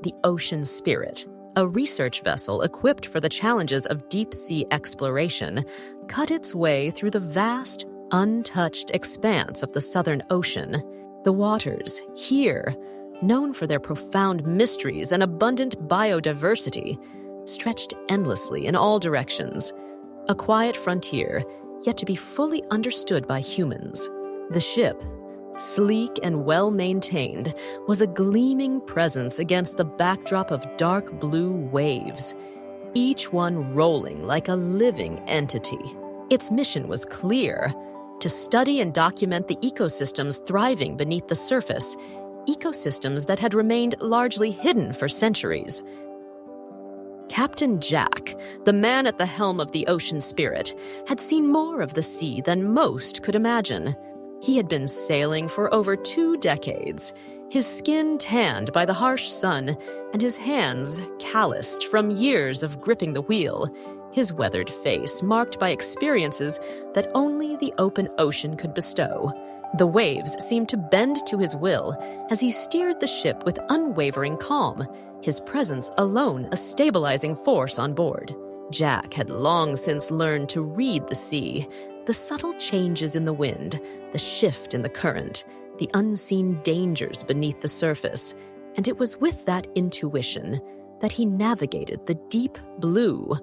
the Ocean Spirit, a research vessel equipped for the challenges of deep-sea exploration, cut its way through the vast, untouched expanse of the Southern Ocean. The waters here, known for their profound mysteries and abundant biodiversity, stretched endlessly in all directions, a quiet frontier yet to be fully understood by humans. The ship, sleek and well-maintained, was a gleaming presence against the backdrop of dark blue waves, each one rolling like a living entity. Its mission was clear: to study and document the ecosystems thriving beneath the surface, ecosystems that had remained largely hidden for centuries. Captain Jack, the man at the helm of the Ocean Spirit, had seen more of the sea than most could imagine. He had been sailing for over 2 decades, his skin tanned by the harsh sun and his hands calloused from years of gripping the wheel, his weathered face marked by experiences that only the open ocean could bestow. The waves seemed to bend to his will as he steered the ship with unwavering calm, his presence alone a stabilizing force on board. Jack had long since learned to read the sea, the subtle changes in the wind, the shift in the current, the unseen dangers beneath the surface, and it was with that intuition that he navigated the deep blue,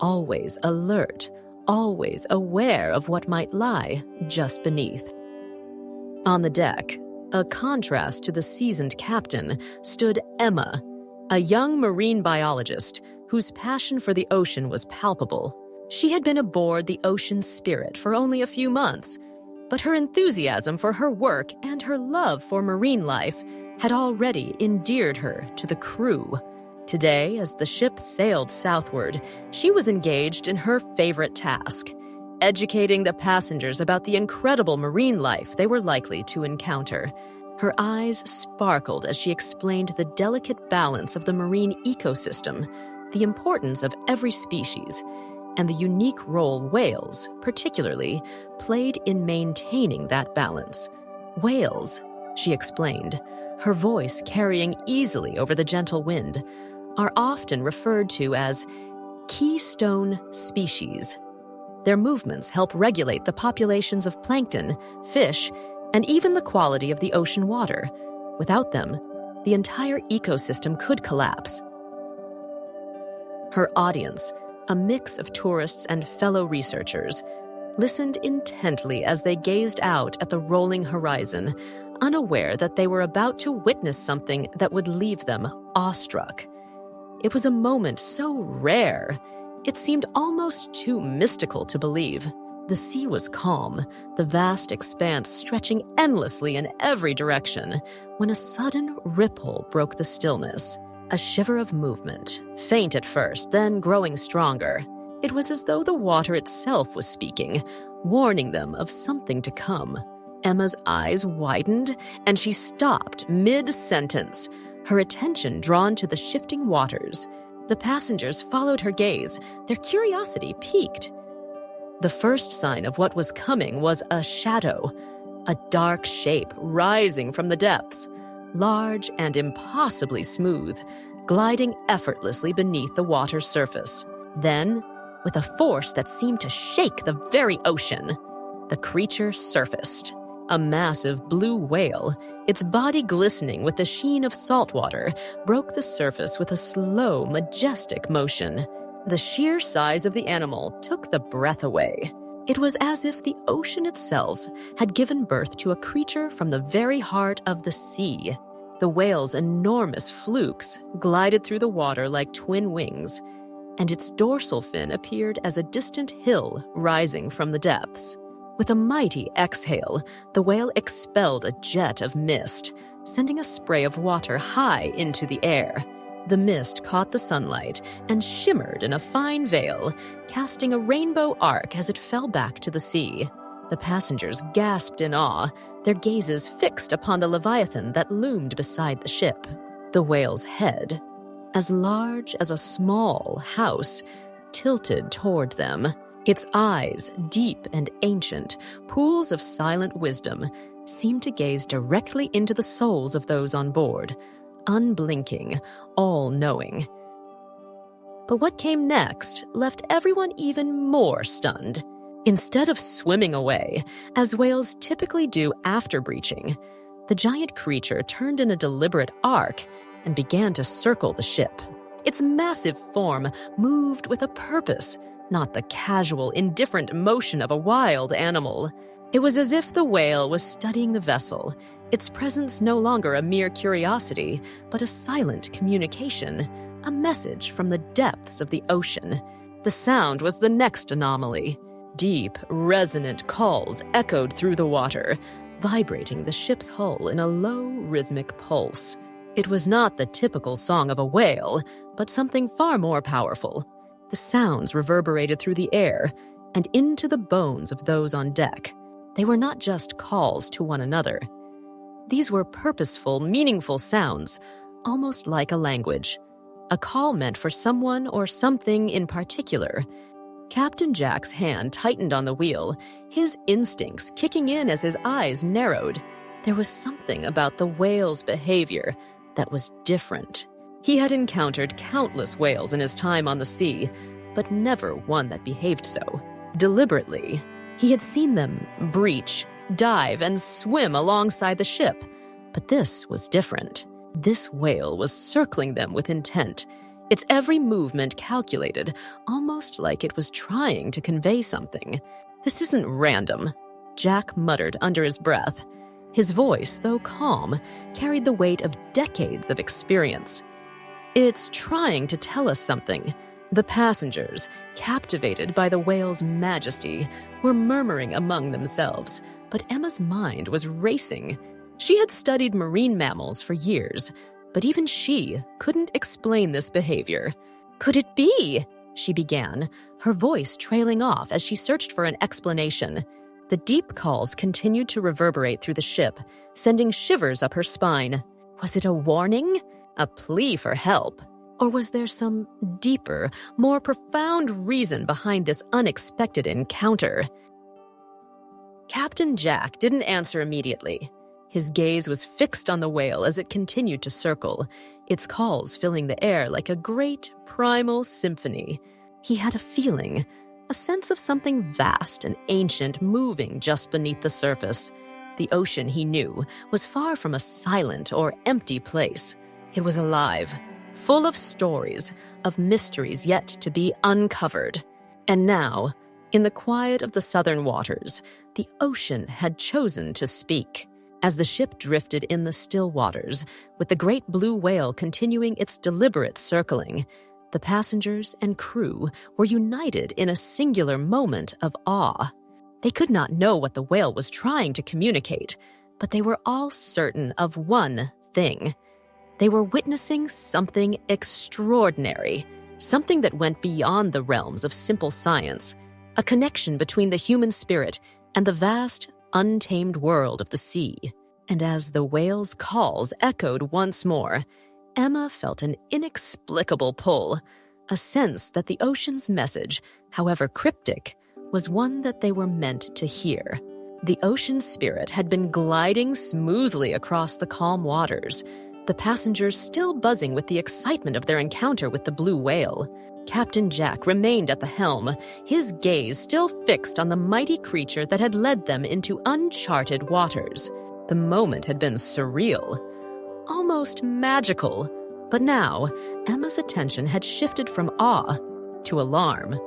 always alert, always aware of what might lie just beneath. On the deck, a contrast to the seasoned captain, stood Emma, a young marine biologist whose passion for the ocean was palpable. She had been aboard the Ocean Spirit for only a few months, but her enthusiasm for her work and her love for marine life had already endeared her to the crew. Today, as the ship sailed southward, she was engaged in her favorite task: educating the passengers about the incredible marine life they were likely to encounter. Her eyes sparkled as she explained the delicate balance of the marine ecosystem, the importance of every species, and the unique role whales, particularly, played in maintaining that balance. Whales, she explained, her voice carrying easily over the gentle wind, are often referred to as keystone species. Their movements help regulate the populations of plankton, fish, and even the quality of the ocean water. Without them, the entire ecosystem could collapse. Her audience, a mix of tourists and fellow researchers, listened intently as they gazed out at the rolling horizon, unaware that they were about to witness something that would leave them awestruck. It was a moment so rare, it seemed almost too mystical to believe. The sea was calm, the vast expanse stretching endlessly in every direction, when a sudden ripple broke the stillness. A shiver of movement, faint at first, then growing stronger. It was as though the water itself was speaking, warning them of something to come. Emma's eyes widened, and she stopped mid-sentence, her attention drawn to the shifting waters. The passengers followed her gaze, their curiosity piqued. The first sign of what was coming was a shadow, a dark shape rising from the depths, large and impossibly smooth, gliding effortlessly beneath the water's surface. Then, with a force that seemed to shake the very ocean, the creature surfaced. A massive blue whale, its body glistening with the sheen of salt water, broke the surface with a slow, majestic motion. The sheer size of the animal took the breath away. It was as if the ocean itself had given birth to a creature from the very heart of the sea. The whale's enormous flukes glided through the water like twin wings, and its dorsal fin appeared as a distant hill rising from the depths. With a mighty exhale, the whale expelled a jet of mist, sending a spray of water high into the air. The mist caught the sunlight and shimmered in a fine veil, casting a rainbow arc as it fell back to the sea. The passengers gasped in awe, their gazes fixed upon the leviathan that loomed beside the ship. The whale's head, as large as a small house, tilted toward them. Its eyes, deep and ancient, pools of silent wisdom, seemed to gaze directly into the souls of those on board, unblinking, all-knowing. But what came next left everyone even more stunned. Instead of swimming away, as whales typically do after breaching, the giant creature turned in a deliberate arc and began to circle the ship. Its massive form moved with a purpose, not the casual, indifferent motion of a wild animal. It was as if the whale was studying the vessel, its presence no longer a mere curiosity, but a silent communication, a message from the depths of the ocean. The sound was the next anomaly. Deep, resonant calls echoed through the water, vibrating the ship's hull in a low, rhythmic pulse. It was not the typical song of a whale, but something far more powerful. The sounds reverberated through the air and into the bones of those on deck. They were not just calls to one another. These were purposeful, meaningful sounds, almost like a language. A call meant for someone or something in particular. Captain Jack's hand tightened on the wheel, his instincts kicking in as his eyes narrowed. There was something about the whale's behavior that was different. He had encountered countless whales in his time on the sea, but never one that behaved so. Deliberately, he had seen them breach, dive, and swim alongside the ship. But this was different. This whale was circling them with intent, its every movement calculated, almost like it was trying to convey something. "This isn't random," Jack muttered under his breath. His voice, though calm, carried the weight of decades of experience. "It's trying to tell us something." The passengers, captivated by the whale's majesty, were murmuring among themselves, but Emma's mind was racing. She had studied marine mammals for years, but even she couldn't explain this behavior. "Could it be?" she began, her voice trailing off as she searched for an explanation. The deep calls continued to reverberate through the ship, sending shivers up her spine. Was it a warning? A plea for help? Or was there some deeper, more profound reason behind this unexpected encounter? Captain Jack didn't answer immediately. His gaze was fixed on the whale as it continued to circle, its calls filling the air like a great, primal symphony. He had a feeling, a sense of something vast and ancient moving just beneath the surface. The ocean, he knew, was far from a silent or empty place. It was alive, full of stories, of mysteries yet to be uncovered. And now, in the quiet of the southern waters, the ocean had chosen to speak. As the ship drifted in the still waters, with the great blue whale continuing its deliberate circling, the passengers and crew were united in a singular moment of awe. They could not know what the whale was trying to communicate, but they were all certain of one thing. They were witnessing something extraordinary, something that went beyond the realms of simple science, a connection between the human spirit and the vast, untamed world of the sea. And as the whale's calls echoed once more, Emma felt an inexplicable pull, a sense that the ocean's message, however cryptic, was one that they were meant to hear. The ocean spirit had been gliding smoothly across the calm waters, the passengers still buzzing with the excitement of their encounter with the blue whale. Captain Jack remained at the helm, his gaze still fixed on the mighty creature that had led them into uncharted waters. The moment had been surreal, almost magical, but now Emma's attention had shifted from awe to alarm.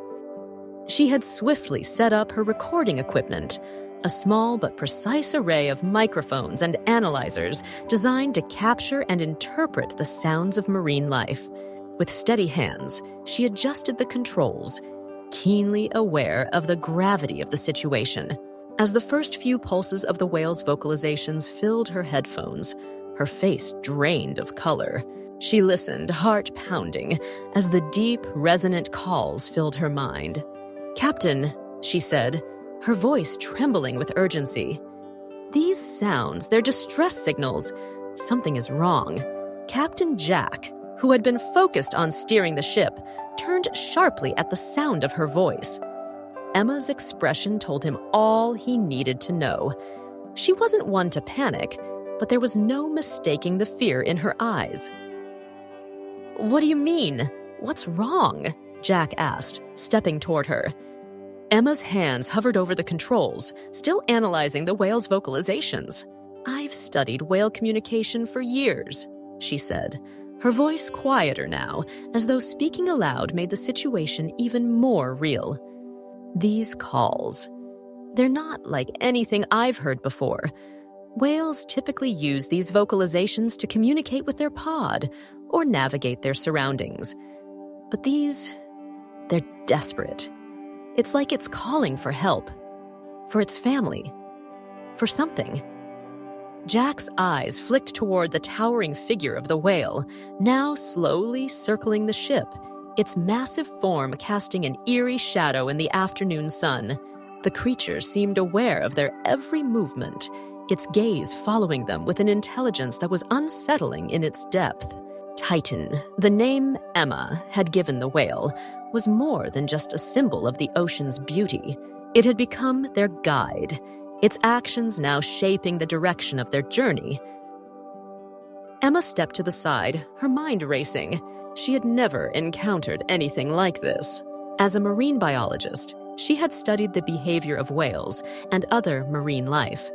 She had swiftly set up her recording equipment, a small but precise array of microphones and analyzers designed to capture and interpret the sounds of marine life. With steady hands, she adjusted the controls, keenly aware of the gravity of the situation. As the first few pulses of the whale's vocalizations filled her headphones, her face drained of color. She listened, heart pounding, as the deep, resonant calls filled her mind. "Captain," she said, her voice trembling with urgency. "These sounds, they're distress signals. Something is wrong." Captain Jack, who had been focused on steering the ship, turned sharply at the sound of her voice. Emma's expression told him all he needed to know. She wasn't one to panic, but there was no mistaking the fear in her eyes. "What do you mean? What's wrong?" Jack asked, stepping toward her. Emma's hands hovered over the controls, still analyzing the whale's vocalizations. "I've studied whale communication for years," she said, her voice quieter now, as though speaking aloud made the situation even more real. "These calls, they're not like anything I've heard before. Whales typically use these vocalizations to communicate with their pod or navigate their surroundings. But these, they're desperate. It's like it's calling for help, for its family, for something." Jack's eyes flicked toward the towering figure of the whale, now slowly circling the ship, its massive form casting an eerie shadow in the afternoon sun. The creature seemed aware of their every movement, its gaze following them with an intelligence that was unsettling in its depth. Titan, the name Emma had given the whale, was more than just a symbol of the ocean's beauty. It had become their guide, its actions now shaping the direction of their journey. Emma stepped to the side, her mind racing. She had never encountered anything like this. As a marine biologist, she had studied the behavior of whales and other marine life.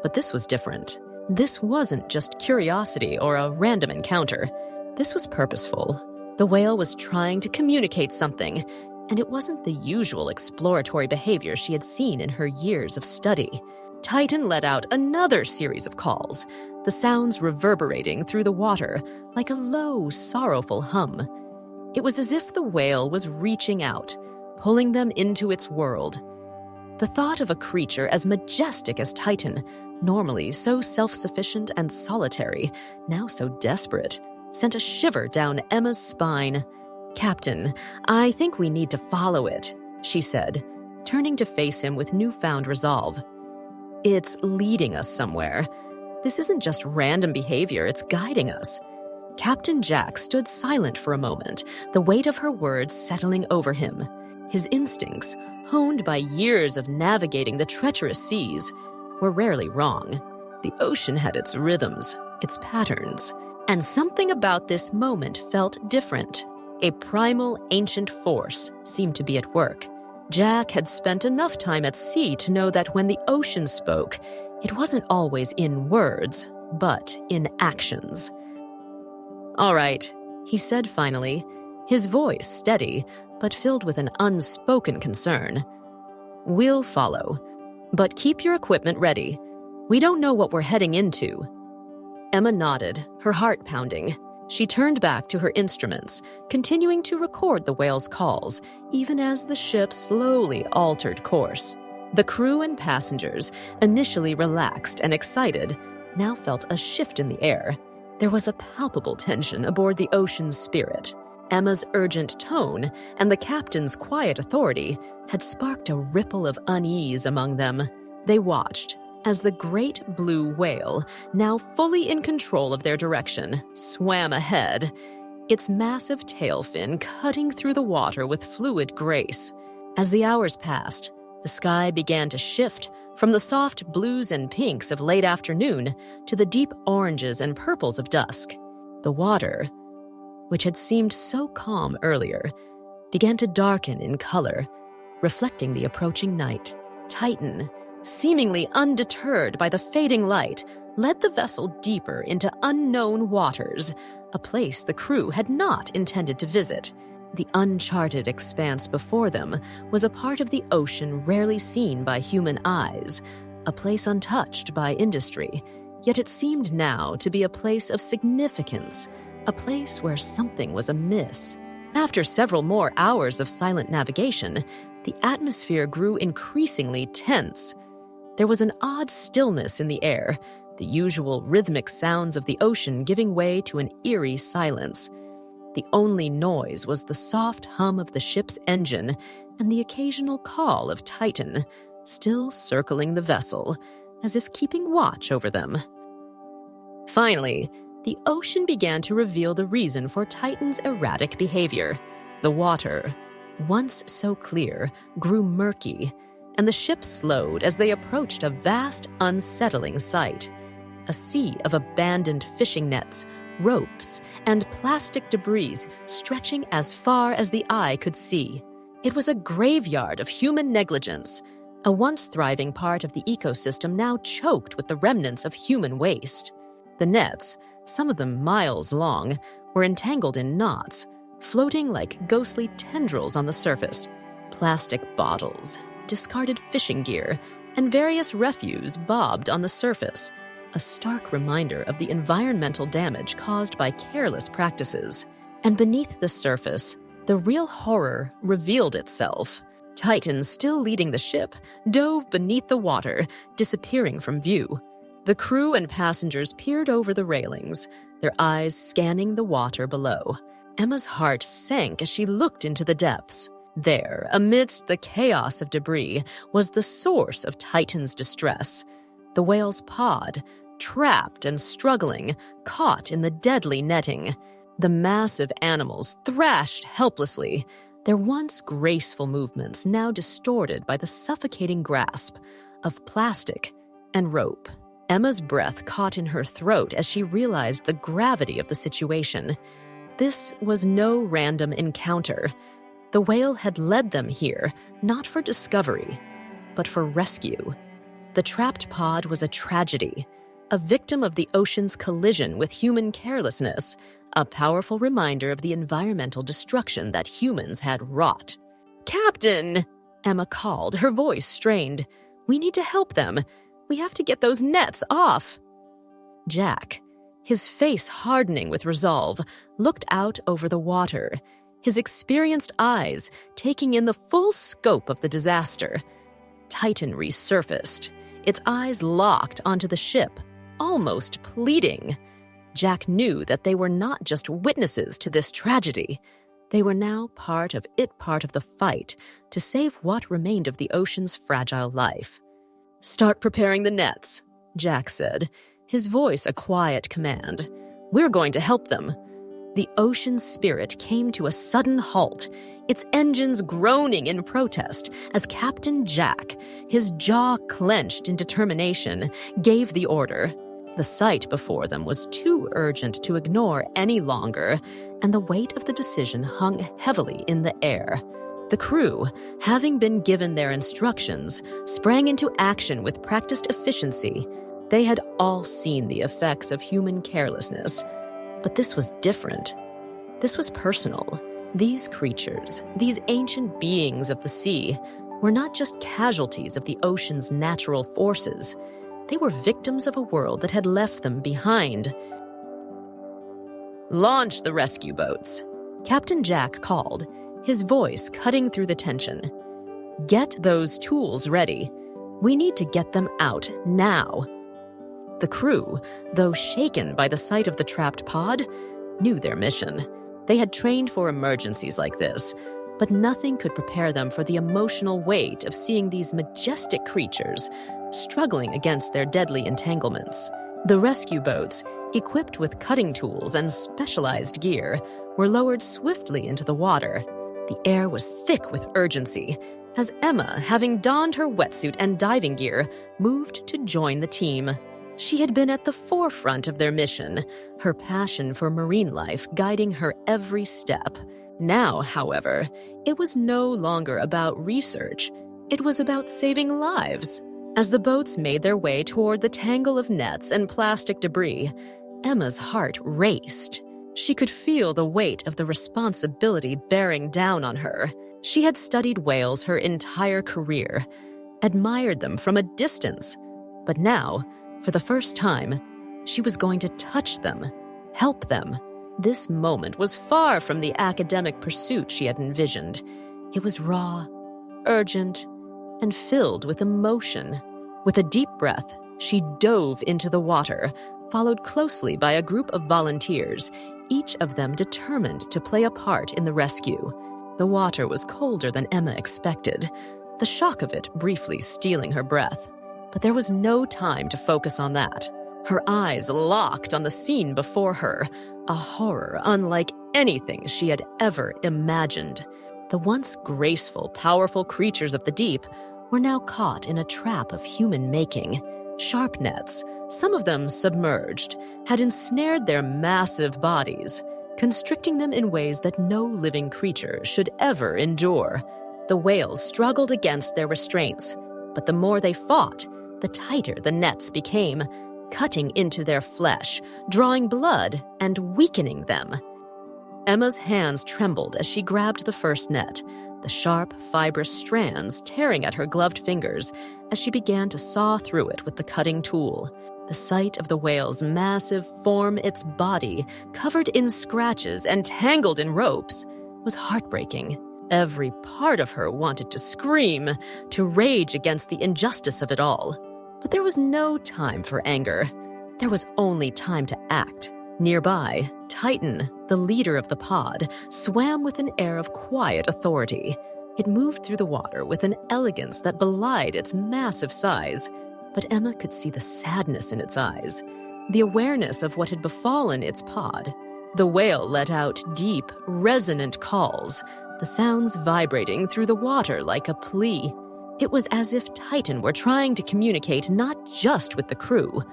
But this was different. This wasn't just curiosity or a random encounter. This was purposeful. The whale was trying to communicate something, and it wasn't the usual exploratory behavior she had seen in her years of study. Titan let out another series of calls, the sounds reverberating through the water like a low, sorrowful hum. It was as if the whale was reaching out, pulling them into its world. The thought of a creature as majestic as Titan, normally so self-sufficient and solitary, now so desperate, sent a shiver down Emma's spine. "Captain, I think we need to follow it," she said, turning to face him with newfound resolve. "It's leading us somewhere. This isn't just random behavior, it's guiding us." Captain Jack stood silent for a moment, the weight of her words settling over him. His instincts, honed by years of navigating the treacherous seas, were rarely wrong. The ocean had its rhythms, its patterns, and something about this moment felt different. A primal, ancient force seemed to be at work. Jack had spent enough time at sea to know that when the ocean spoke, it wasn't always in words, but in actions. "All right," he said finally, his voice steady, but filled with an unspoken concern. "We'll follow, but keep your equipment ready. We don't know what we're heading into." Emma nodded, her heart pounding. She turned back to her instruments, continuing to record the whale's calls, even as the ship slowly altered course. The crew and passengers, initially relaxed and excited, now felt a shift in the air. There was a palpable tension aboard the ocean's spirit. Emma's urgent tone and the captain's quiet authority had sparked a ripple of unease among them. They watched as the great blue whale, now fully in control of their direction, swam ahead, its massive tail fin cutting through the water with fluid grace. As the hours passed, the sky began to shift from the soft blues and pinks of late afternoon to the deep oranges and purples of dusk. The water, which had seemed so calm earlier, began to darken in color, reflecting the approaching night. Titan, seemingly undeterred by the fading light, led the vessel deeper into unknown waters, a place the crew had not intended to visit. The uncharted expanse before them was a part of the ocean rarely seen by human eyes, a place untouched by industry, yet it seemed now to be a place of significance, a place where something was amiss. After several more hours of silent navigation, the atmosphere grew increasingly tense. There was an odd stillness in the air, the usual rhythmic sounds of the ocean giving way to an eerie silence. The only noise was the soft hum of the ship's engine and the occasional call of Titan, still circling the vessel, as if keeping watch over them. Finally, the ocean began to reveal the reason for Titan's erratic behavior. The water, once so clear, grew murky, and the ship slowed as they approached a vast, unsettling sight. a sea of abandoned fishing nets, ropes, and plastic debris stretching as far as the eye could see. It was a graveyard of human negligence, a once thriving part of the ecosystem now choked with the remnants of human waste. The nets, some of them miles long, were entangled in knots, floating like ghostly tendrils on the surface. Plastic bottles, discarded fishing gear, and various refuse bobbed on the surface, a stark reminder of the environmental damage caused by careless practices. And beneath the surface, the real horror revealed itself. Titan, still leading the ship, dove beneath the water, disappearing from view. The crew and passengers peered over the railings, their eyes scanning the water below. Emma's heart sank as she looked into the depths. There, amidst the chaos of debris, was the source of Titan's distress. The whale's pod, trapped and struggling, caught in the deadly netting. The massive animals thrashed helplessly, their once graceful movements now distorted by the suffocating grasp of plastic and rope. Emma's breath caught in her throat as she realized the gravity of the situation. This was no random encounter. The whale had led them here, not for discovery, but for rescue. The trapped pod was a tragedy, a victim of the ocean's collision with human carelessness, a powerful reminder of the environmental destruction that humans had wrought. "Captain!" Emma called, her voice strained. "We need to help them. We have to get those nets off." Jack, his face hardening with resolve, looked out over the water, his experienced eyes taking in the full scope of the disaster. Titan resurfaced, its eyes locked onto the ship, almost pleading. Jack knew that they were not just witnesses to this tragedy. They were now part of the fight to save what remained of the ocean's fragile life. "Start preparing the nets," Jack said, his voice a quiet command. "We're going to help them." The ocean's spirit came to a sudden halt, its engines groaning in protest as Captain Jack, his jaw clenched in determination, gave the order. The sight before them was too urgent to ignore any longer, and the weight of the decision hung heavily in the air. The crew, having been given their instructions, sprang into action with practiced efficiency. They had all seen the effects of human carelessness, but this was different. This was personal. These creatures, these ancient beings of the sea, were not just casualties of the ocean's natural forces. They were victims of a world that had left them behind. "Launch the rescue boats," Captain Jack called, his voice cutting through the tension. "Get those tools ready. We need to get them out now." The crew, though shaken by the sight of the trapped pod, knew their mission. They had trained for emergencies like this, but nothing could prepare them for the emotional weight of seeing these majestic creatures struggling against their deadly entanglements. The rescue boats, equipped with cutting tools and specialized gear, were lowered swiftly into the water. The air was thick with urgency as Emma, having donned her wetsuit and diving gear, moved to join the team. She had been at the forefront of their mission, her passion for marine life guiding her every step. Now, however, it was no longer about research. It was about saving lives. As the boats made their way toward the tangle of nets and plastic debris, Emma's heart raced. She could feel the weight of the responsibility bearing down on her. She had studied whales her entire career, admired them from a distance. But now, for the first time, she was going to touch them, help them. This moment was far from the academic pursuit she had envisioned. It was raw, urgent, and filled with emotion. With a deep breath, she dove into the water, followed closely by a group of volunteers, each of them determined to play a part in the rescue. The water was colder than Emma expected, the shock of it briefly stealing her breath. But there was no time to focus on that. Her eyes locked on the scene before her, a horror unlike anything she had ever imagined. The once graceful, powerful creatures of the deep were now caught in a trap of human making. Sharp nets, some of them submerged, had ensnared their massive bodies, constricting them in ways that no living creature should ever endure. The whales struggled against their restraints, but the more they fought, the tighter the nets became, cutting into their flesh, drawing blood, and weakening them. Emma's hands trembled as she grabbed the first net, the sharp, fibrous strands tearing at her gloved fingers as she began to saw through it with the cutting tool. The sight of the whale's massive form, its body, covered in scratches and tangled in ropes, was heartbreaking. Every part of her wanted to scream, to rage against the injustice of it all. But there was no time for anger. There was only time to act. Nearby, Titan, the leader of the pod, swam with an air of quiet authority. It moved through the water with an elegance that belied its massive size, but Emma could see the sadness in its eyes, the awareness of what had befallen its pod. The whale let out deep, resonant calls, the sounds vibrating through the water like a plea. It was as if Titan were trying to communicate not just with the crew,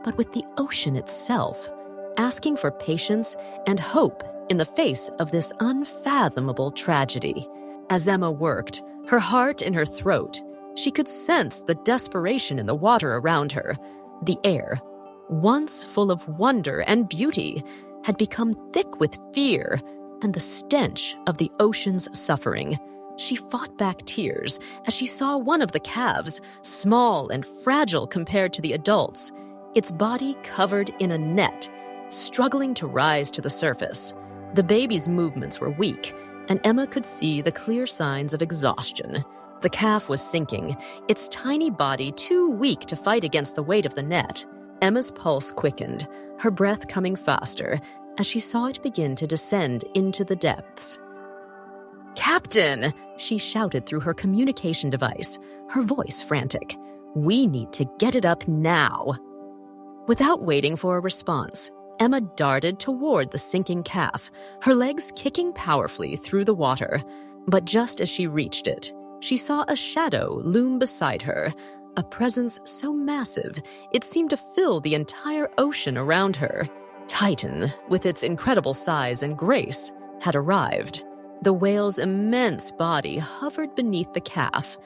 but with the ocean itself, asking for patience and hope in the face of this unfathomable tragedy. As Emma worked, her heart in her throat, she could sense the desperation in the water around her. The air, once full of wonder and beauty, had become thick with fear and the stench of the ocean's suffering. She fought back tears as she saw one of the calves, small and fragile compared to the adults, its body covered in a net, struggling to rise to the surface. The baby's movements were weak, and Emma could see the clear signs of exhaustion. The calf was sinking, its tiny body too weak to fight against the weight of the net. Emma's pulse quickened, her breath coming faster, as she saw it begin to descend into the depths. "Captain!" she shouted through her communication device, her voice frantic. "We need to get it up now." Without waiting for a response, Emma darted toward the sinking calf, her legs kicking powerfully through the water. But just as she reached it, she saw a shadow loom beside her, a presence so massive it seemed to fill the entire ocean around her. Titan, with its incredible size and grace, had arrived. The whale's immense body hovered beneath the calf,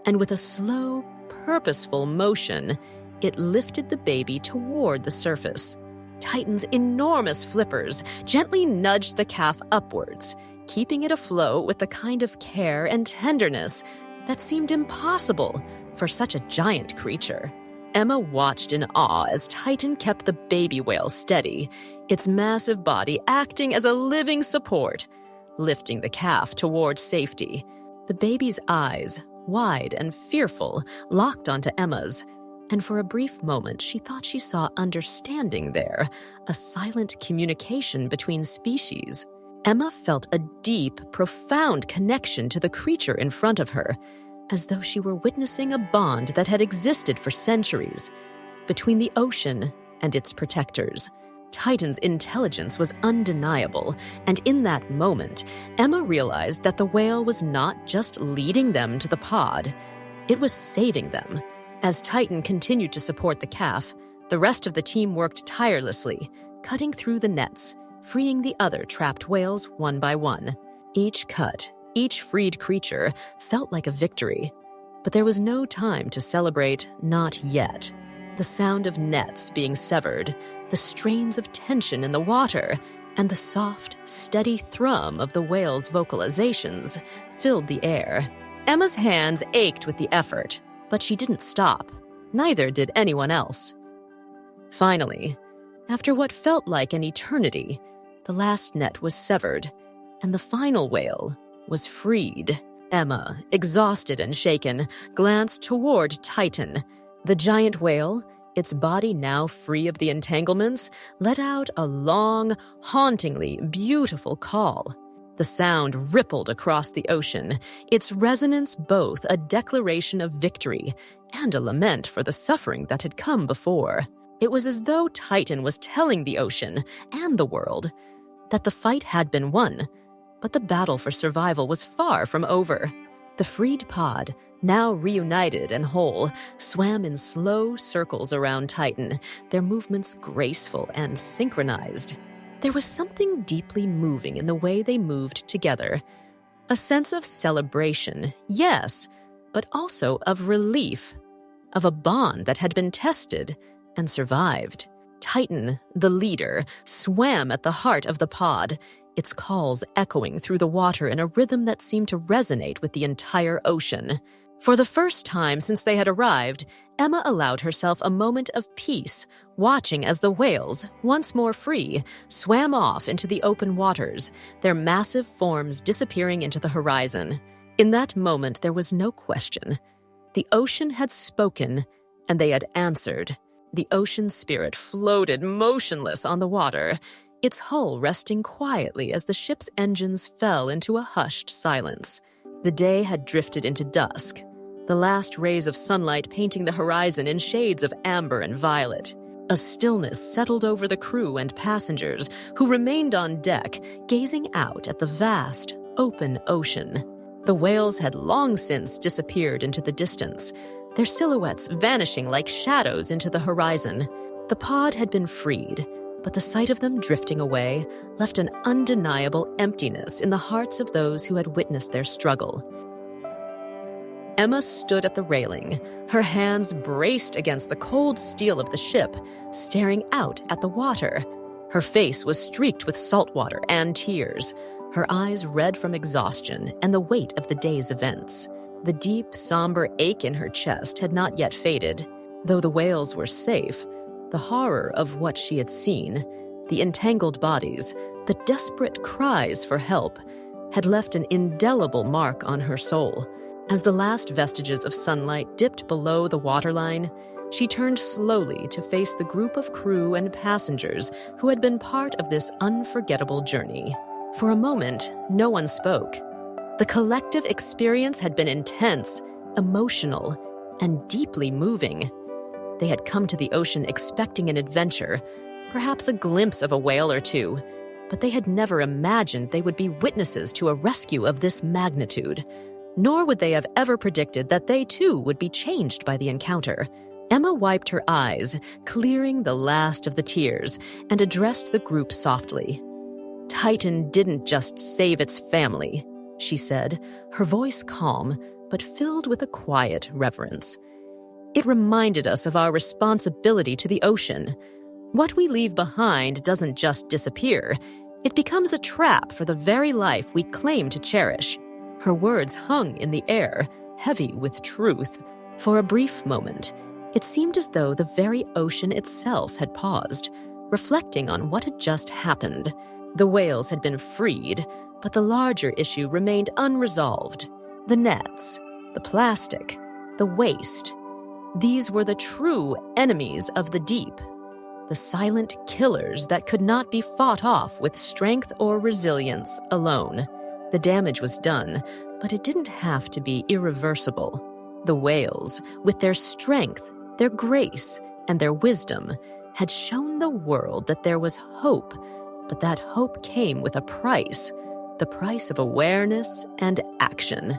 and with a slow, purposeful motion, it lifted the baby toward the surface. Titan's enormous flippers gently nudged the calf upwards, keeping it afloat with the kind of care and tenderness that seemed impossible for such a giant creature. Emma watched in awe as Titan kept the baby whale steady, its massive body acting as a living support, lifting the calf toward safety. The baby's eyes, wide and fearful, locked onto Emma's, and for a brief moment she thought she saw understanding there, a silent communication between species. Emma felt a deep, profound connection to the creature in front of her, as though she were witnessing a bond that had existed for centuries between the ocean and its protectors. Titan's intelligence was undeniable, and in that moment, Emma realized that the whale was not just leading them to the pod, it was saving them. As Titan continued to support the calf, the rest of the team worked tirelessly, cutting through the nets, freeing the other trapped whales one by one. Each cut, each freed creature felt like a victory, but there was no time to celebrate, not yet. The sound of nets being severed, the strains of tension in the water, and the soft, steady thrum of the whale's vocalizations filled the air. Emma's hands ached with the effort, but she didn't stop. Neither did anyone else. Finally, after what felt like an eternity, the last net was severed, and the final whale was freed. Emma, exhausted and shaken, glanced toward Titan. The giant whale, its body now free of the entanglements, let out a long, hauntingly beautiful call. The sound rippled across the ocean, its resonance both a declaration of victory and a lament for the suffering that had come before. It was as though Titan was telling the ocean and the world that the fight had been won, but the battle for survival was far from over. The freed pod, now reunited and whole, swam in slow circles around Titan, their movements graceful and synchronized. There was something deeply moving in the way they moved together. A sense of celebration, yes, but also of relief, of a bond that had been tested and survived. Titan, the leader, swam at the heart of the pod, its calls echoing through the water in a rhythm that seemed to resonate with the entire ocean. For the first time since they had arrived, Emma allowed herself a moment of peace, watching as the whales, once more free, swam off into the open waters, their massive forms disappearing into the horizon. In that moment, there was no question. The ocean had spoken, and they had answered. The ocean spirit floated motionless on the water, its hull resting quietly as the ship's engines fell into a hushed silence. The day had drifted into dusk, the last rays of sunlight painting the horizon in shades of amber and violet. A stillness settled over the crew and passengers, who remained on deck, gazing out at the vast, open ocean. The whales had long since disappeared into the distance, their silhouettes vanishing like shadows into the horizon. The pod had been freed, but the sight of them drifting away left an undeniable emptiness in the hearts of those who had witnessed their struggle. Emma stood at the railing, her hands braced against the cold steel of the ship, staring out at the water. Her face was streaked with salt water and tears, her eyes red from exhaustion and the weight of the day's events. The deep, somber ache in her chest had not yet faded. Though the whales were safe, the horror of what she had seen, the entangled bodies, the desperate cries for help, had left an indelible mark on her soul. As the last vestiges of sunlight dipped below the waterline, she turned slowly to face the group of crew and passengers who had been part of this unforgettable journey. For a moment, no one spoke. The collective experience had been intense, emotional, and deeply moving. They had come to the ocean expecting an adventure, perhaps a glimpse of a whale or two, but they had never imagined they would be witnesses to a rescue of this magnitude. Nor would they have ever predicted that they too would be changed by the encounter. Emma wiped her eyes, clearing the last of the tears, and addressed the group softly. "Titan didn't just save its family," she said, her voice calm, but filled with a quiet reverence. "It reminded us of our responsibility to the ocean. What we leave behind doesn't just disappear. It becomes a trap for the very life we claim to cherish." Her words hung in the air, heavy with truth. For a brief moment, it seemed as though the very ocean itself had paused, reflecting on what had just happened. The whales had been freed, but the larger issue remained unresolved. The nets, the plastic, the waste. These were the true enemies of the deep, the silent killers that could not be fought off with strength or resilience alone. The damage was done, but it didn't have to be irreversible. The whales, with their strength, their grace, and their wisdom, had shown the world that there was hope, but that hope came with a price, the price of awareness and action.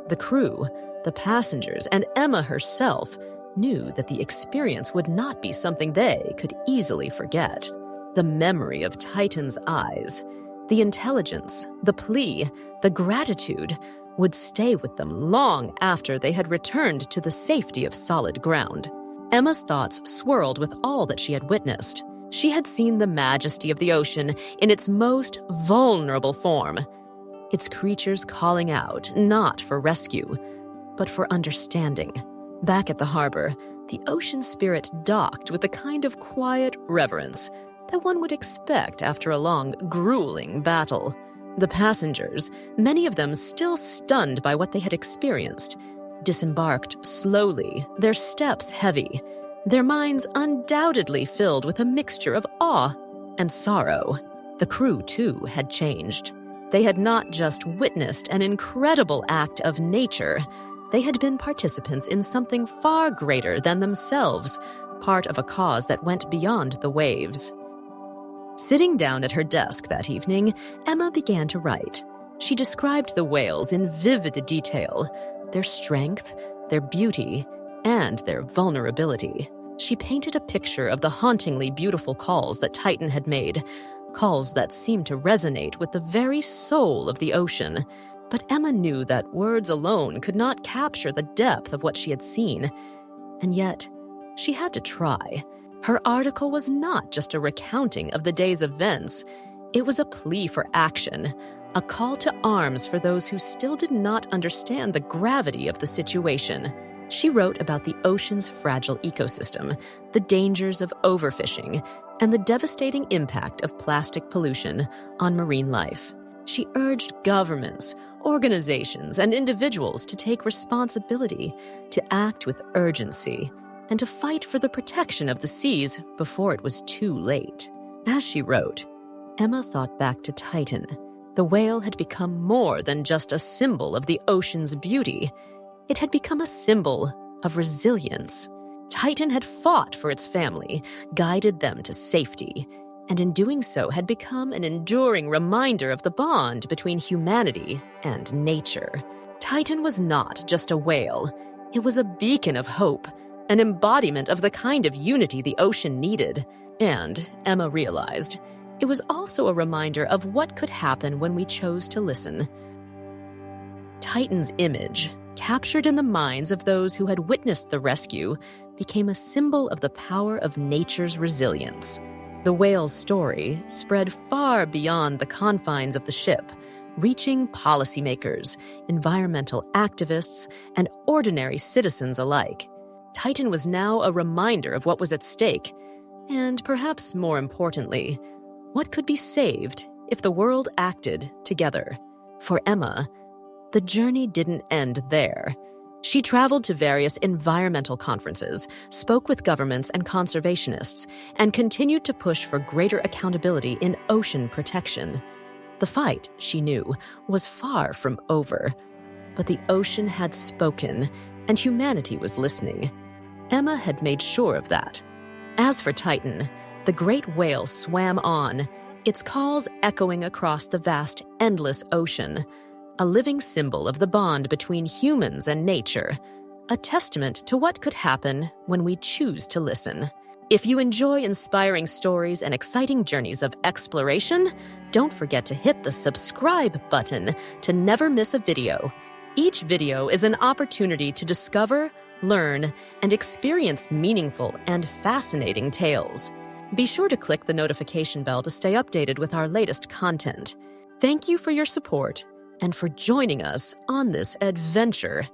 The crew, the passengers, and Emma herself knew that the experience would not be something they could easily forget. The memory of Titan's eyes, the intelligence, the plea, the gratitude would stay with them long after they had returned to the safety of solid ground. Emma's thoughts swirled with all that she had witnessed. She had seen the majesty of the ocean in its most vulnerable form, its creatures calling out not for rescue, but for understanding. Back at the harbor, the ocean spirit docked with the kind of quiet reverence that one would expect after a long, grueling battle. The passengers, many of them still stunned by what they had experienced, disembarked slowly, their steps heavy, their minds undoubtedly filled with a mixture of awe and sorrow. The crew, too, had changed. They had not just witnessed an incredible act of nature, they had been participants in something far greater than themselves, part of a cause that went beyond the waves. Sitting down at her desk that evening, Emma began to write. She described the whales in vivid detail, their strength, their beauty, and their vulnerability. She painted a picture of the hauntingly beautiful calls that Titan had made, calls that seemed to resonate with the very soul of the ocean. But Emma knew that words alone could not capture the depth of what she had seen. And yet, she had to try. Her article was not just a recounting of the day's events. It was a plea for action, a call to arms for those who still did not understand the gravity of the situation. She wrote about the ocean's fragile ecosystem, the dangers of overfishing, and the devastating impact of plastic pollution on marine life. She urged governments, organizations, and individuals to take responsibility, to act with urgency, and to fight for the protection of the seas before it was too late. As she wrote, Emma thought back to Titan. The whale had become more than just a symbol of the ocean's beauty. It had become a symbol of resilience. Titan had fought for its family, guided them to safety, and in doing so had become an enduring reminder of the bond between humanity and nature. Titan was not just a whale. It was a beacon of hope, an embodiment of the kind of unity the ocean needed. And, Emma realized, it was also a reminder of what could happen when we chose to listen. Titan's image, captured in the minds of those who had witnessed the rescue, became a symbol of the power of nature's resilience. The whale's story spread far beyond the confines of the ship, reaching policymakers, environmental activists, and ordinary citizens alike. Titan was now a reminder of what was at stake, and perhaps more importantly, what could be saved if the world acted together. For Emma, the journey didn't end there. She traveled to various environmental conferences, spoke with governments and conservationists, and continued to push for greater accountability in ocean protection. The fight, she knew, was far from over, but the ocean had spoken, and humanity was listening. Emma had made sure of that. As for Titan, the great whale swam on, its calls echoing across the vast, endless ocean, a living symbol of the bond between humans and nature, a testament to what could happen when we choose to listen. If you enjoy inspiring stories and exciting journeys of exploration, don't forget to hit the subscribe button to never miss a video. Each video is an opportunity to discover, learn, and experience meaningful and fascinating tales. Be sure to click the notification bell to stay updated with our latest content. Thank you for your support and for joining us on this adventure